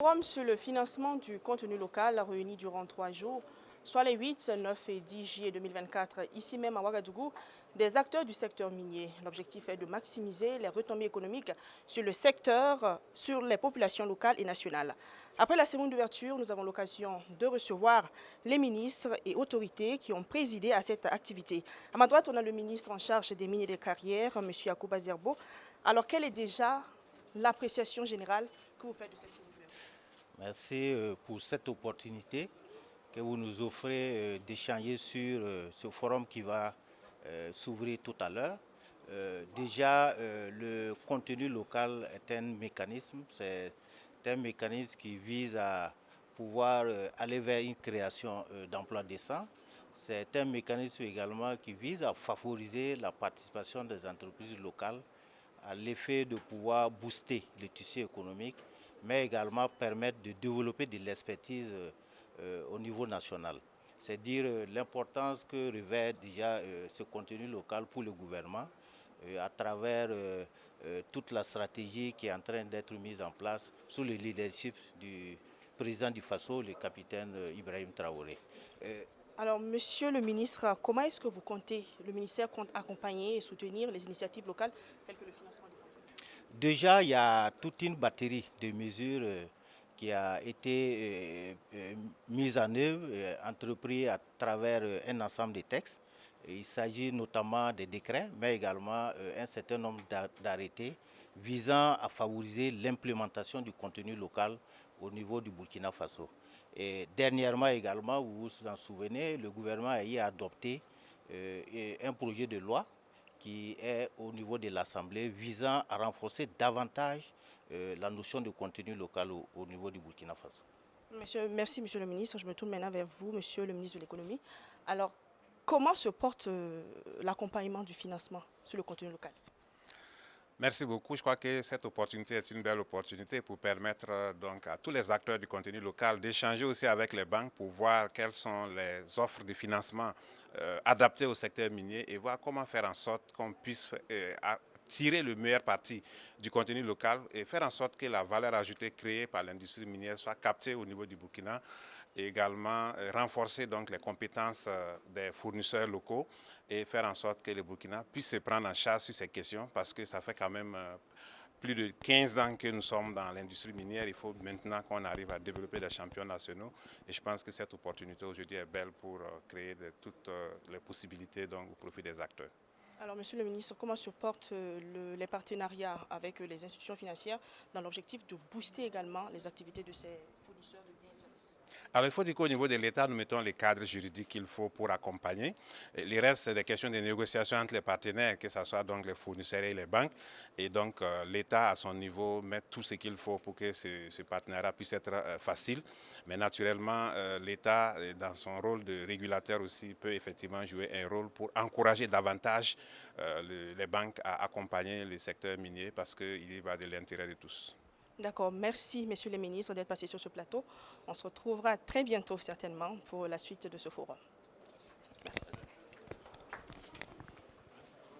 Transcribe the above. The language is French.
Le forum sur le financement du contenu local réuni durant 3 jours, soit les 8, 9 et 10 juillet 2024, ici même à Ouagadougou, des acteurs du secteur minier. L'objectif est de maximiser les retombées économiques sur le secteur, sur les populations locales et nationales. Après la cérémonie d'ouverture, nous avons l'occasion de recevoir les ministres et autorités qui ont présidé à cette activité. À ma droite, on a le ministre en charge des mines et des carrières, M. Yacouba Zerbo. Alors, quelle est déjà l'appréciation générale que vous faites de cette cérémonie? Merci pour cette opportunité que vous nous offrez d'échanger sur ce forum qui va s'ouvrir tout à l'heure. Déjà, le contenu local est un mécanisme, c'est un mécanisme qui vise à pouvoir aller vers une création d'emplois décents. C'est un mécanisme également qui vise à favoriser la participation des entreprises locales à l'effet de pouvoir booster le tissu économique, mais également permettre de développer de l'expertise au niveau national. C'est dire l'importance que revêt déjà ce contenu local pour le gouvernement à travers toute la stratégie qui est en train d'être mise en place sous le leadership du président du FASO, le capitaine Ibrahim Traoré. Alors, monsieur le ministre, comment est-ce que le ministère compte accompagner et soutenir les initiatives locales telles que le financement du contenu? Déjà, il y a toute une batterie de mesures qui a été mise en œuvre, entreprise à travers un ensemble de textes. Il s'agit notamment des décrets, mais également un certain nombre d'arrêtés visant à favoriser l'implémentation du contenu local au niveau du Burkina Faso. Et dernièrement également, vous vous en souvenez, le gouvernement a adopté un projet de loi qui est au niveau de l'Assemblée visant à renforcer davantage la notion de contenu local au niveau du Burkina Faso. Merci, monsieur le ministre. Je me tourne maintenant vers vous, monsieur le ministre de l'économie. Alors, comment se porte l'accompagnement du financement sur le contenu local? Merci beaucoup. Je crois que cette opportunité est une belle opportunité pour permettre donc à tous les acteurs du contenu local d'échanger aussi avec les banques pour voir quelles sont les offres de financement adaptées au secteur minier et voir comment faire en sorte qu'on puisse tirer le meilleur parti du contenu local et faire en sorte que la valeur ajoutée créée par l'industrie minière soit captée au niveau du Burkina et également renforcer donc les compétences des fournisseurs locaux et faire en sorte que le Burkina puisse se prendre en charge sur ces questions parce que ça fait quand même plus de 15 ans que nous sommes dans l'industrie minière. Il faut maintenant qu'on arrive à développer des champions nationaux et je pense que cette opportunité aujourd'hui est belle pour créer toutes les possibilités donc, au profit des acteurs. Alors, monsieur le ministre, comment se portent les partenariats avec les institutions financières dans l'objectif de booster également les activités de ces fournisseurs de biens et services? Alors, il faut dire qu'au niveau de l'État, nous mettons les cadres juridiques qu'il faut pour accompagner. Et les restes, c'est des questions de négociation entre les partenaires, que ce soit donc les fournisseurs et les banques. Et donc, l'État, à son niveau, met tout ce qu'il faut pour que ce partenariat puisse être facile. Mais naturellement, l'État, dans son rôle de régulateur aussi, peut effectivement jouer un rôle pour encourager davantage les banques à accompagner le secteur minier parce qu'il y va de l'intérêt de tous. D'accord, merci messieurs les ministres d'être passés sur ce plateau. On se retrouvera très bientôt certainement pour la suite de ce forum.